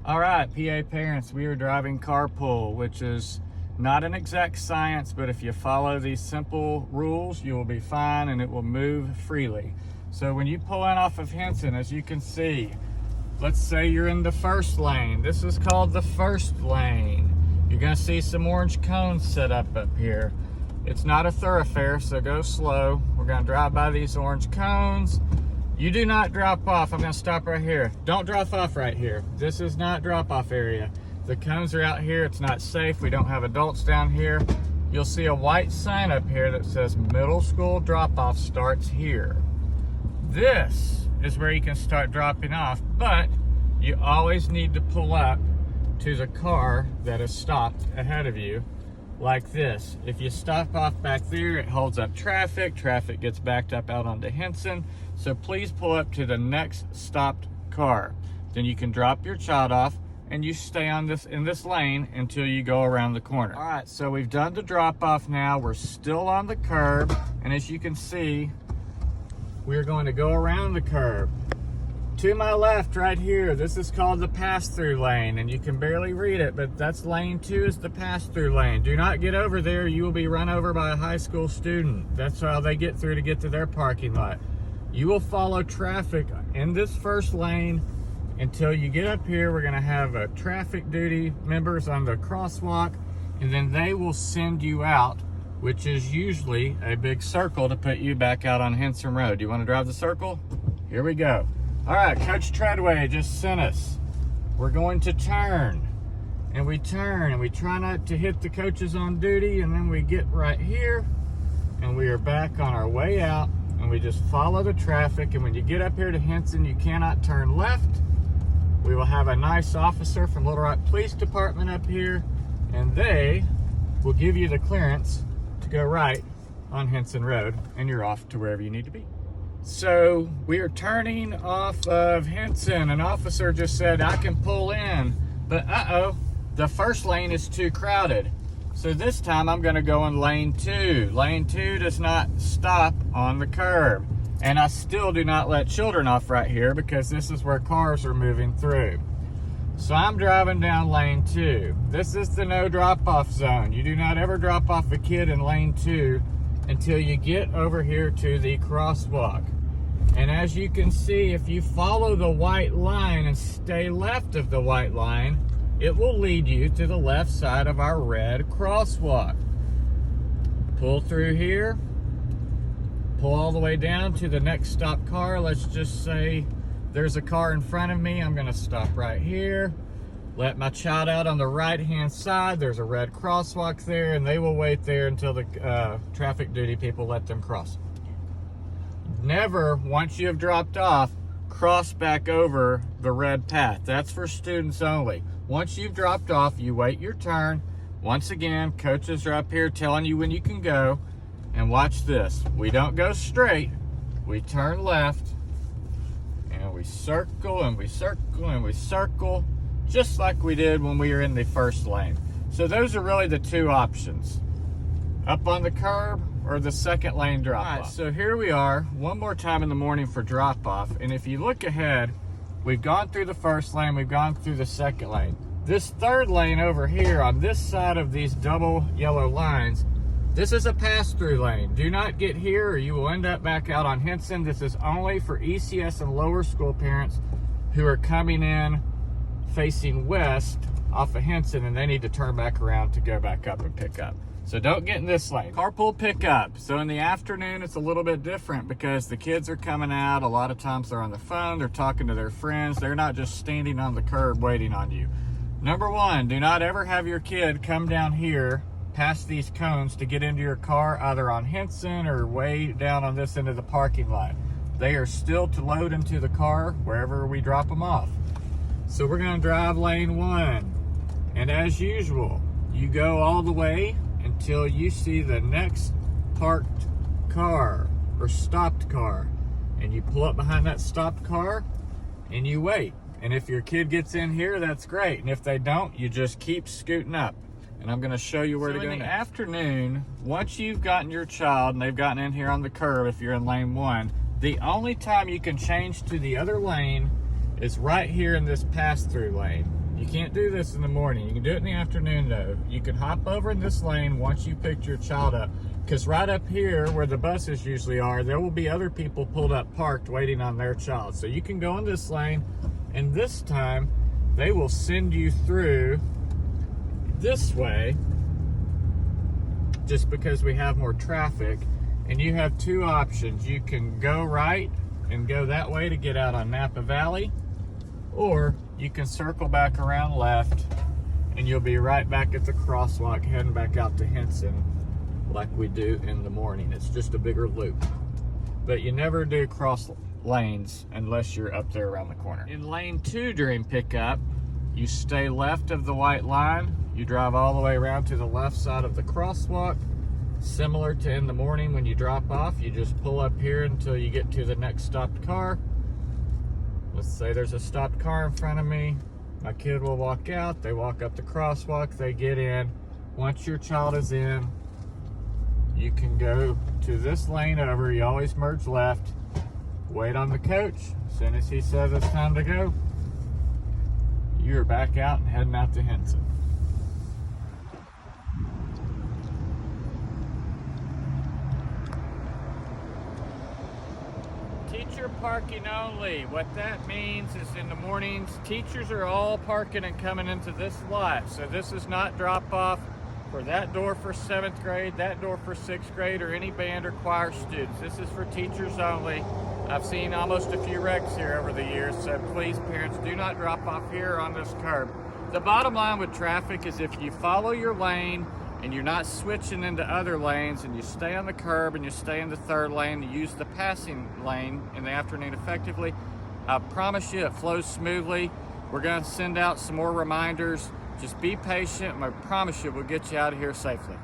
All right, PA parents, we are driving carpool, which is not an exact science, but if you follow these simple rules, you will be fine and it will move freely. So when you pull in off of Henson, as you can see, let's say you're in the first lane. This is called the first lane. You're gonna see some orange cones set up here. It's not a thoroughfare, so go slow. We're gonna drive by these orange cones. You do not drop off. I'm gonna stop right here. Don't drop off right here. This is not drop-off area. The cones are out here. It's not safe. We don't have adults down here. You'll see a white sign up here that says Middle School drop-off starts here. This is where you can start dropping off, but you always need to pull up to the car that is stopped ahead of you like this. If you stop off back there, it holds up traffic. Traffic gets backed up out onto Henson. So please pull up to the next stopped car. Then you can drop your child off and you stay on in this lane until you go around the corner. All right, so we've done the drop off now. We're still on the curb. And as you can see, we're going to go around the curb. To my left right here, this is called the pass-through lane, and you can barely read it, but that's lane 2 is the pass-through lane. Do not get over there. You will be run over by a high school student. That's how they get through to get to their parking lot. You will follow traffic in this first lane until you get up here. We're gonna have a traffic duty members on the crosswalk, and then they will send you out, which is usually a big circle to put you back out on Henson Road. Do you wanna drive the circle? Here we go. All right, Coach Treadway just sent us. We're going to turn, and we turn, and we try not to hit the coaches on duty, and then we get right here, and we are back on our way out, and we just follow the traffic. And when you get up here to Henson, you cannot turn left. We will have a nice officer from Little Rock Police Department up here, and they will give you the clearance to go right on Henson Road, and you're off to wherever you need to be. So we are turning off of Henson. An officer just said, I can pull in, but the first lane is too crowded. So this time I'm gonna go in lane 2. Lane 2 does not stop on the curb. And I still do not let children off right here because this is where cars are moving through. So I'm driving down lane 2. This is the no drop-off zone. You do not ever drop off a kid in lane 2 until you get over here to the crosswalk. And as you can see, if you follow the white line and stay left of the white line, it will lead you to the left side of our red crosswalk. Pull through here, pull all the way down to the next stop car. Let's just say there's a car in front of me. I'm gonna stop right here. Let my child out on the right-hand side. There's a red crosswalk there, and they will wait there until the traffic duty people let them cross. Never, once you have dropped off, cross back over the red path. That's for students only. Once you've dropped off, you wait your turn. Once again, coaches are up here telling you when you can go. And watch this. We don't go straight. We turn left, and we circle, and we circle, and we circle, just like we did when we were in the first lane. So those are really the two options. Up on the curb or the second lane drop off. All right, so here we are one more time in the morning for drop off. And if you look ahead, we've gone through the first lane, we've gone through the second lane. This third lane over here on this side of these double yellow lines, this is a pass-through lane. Do not get here or you will end up back out on Henson. This is only for ECS and lower school parents who are coming in facing west off of Henson, and they need to turn back around to go back up and pick up. So don't get in this lane. Carpool pickup. So in the afternoon, it's a little bit different because the kids are coming out. A lot of times they're on the phone, they're talking to their friends. They're not just standing on the curb waiting on you. Number 1, do not ever have your kid come down here past these cones to get into your car, either on Henson or way down on this end of the parking lot. They are still to load into the car wherever we drop them off. So we're gonna drive lane 1. And as usual, you go all the way until you see the next parked car or stopped car. And you pull up behind that stopped car and you wait. And if your kid gets in here, that's great. And if they don't, you just keep scooting up. And I'm gonna show you where to go next. In the afternoon, once you've gotten your child and they've gotten in here on the curb, if you're in lane 1, the only time you can change to the other lane is right here in this pass-through lane. You can't do this in the morning. You can do it in the afternoon though. You can hop over in this lane once you picked your child up, because right up here where the buses usually are, there will be other people pulled up parked waiting on their child. So you can go in this lane, and this time they will send you through this way just because we have more traffic. And you have two options. You can go right and go that way to get out on Napa Valley, or you can circle back around left and you'll be right back at the crosswalk heading back out to Henson like we do in the morning. It's just a bigger loop. But you never do cross lanes unless you're up there around the corner. In lane 2 during pickup, you stay left of the white line. You drive all the way around to the left side of the crosswalk. Similar to in the morning when you drop off, you just pull up here until you get to the next stopped car. Let's say there's a stopped car in front of me. My kid will walk out, they walk up the crosswalk, they get in. Once your child is in, you can go to this lane over. You always merge left, wait on the coach. As soon as he says it's time to go, you're back out and heading out to Henson. Teacher parking only. What that means is in the mornings, teachers are all parking and coming into this lot. So this is not drop off for that door for 7th grade, that door for 6th grade, or any band or choir students. This is for teachers only. I've seen almost a few wrecks here over the years, so please, parents, do not drop off here on this curb. The bottom line with traffic is if you follow your lane and you're not switching into other lanes, and you stay on the curb and you stay in the 3rd lane, you use the passing lane in the afternoon effectively, I promise you it flows smoothly. We're gonna send out some more reminders. Just be patient, and I promise you we'll get you out of here safely.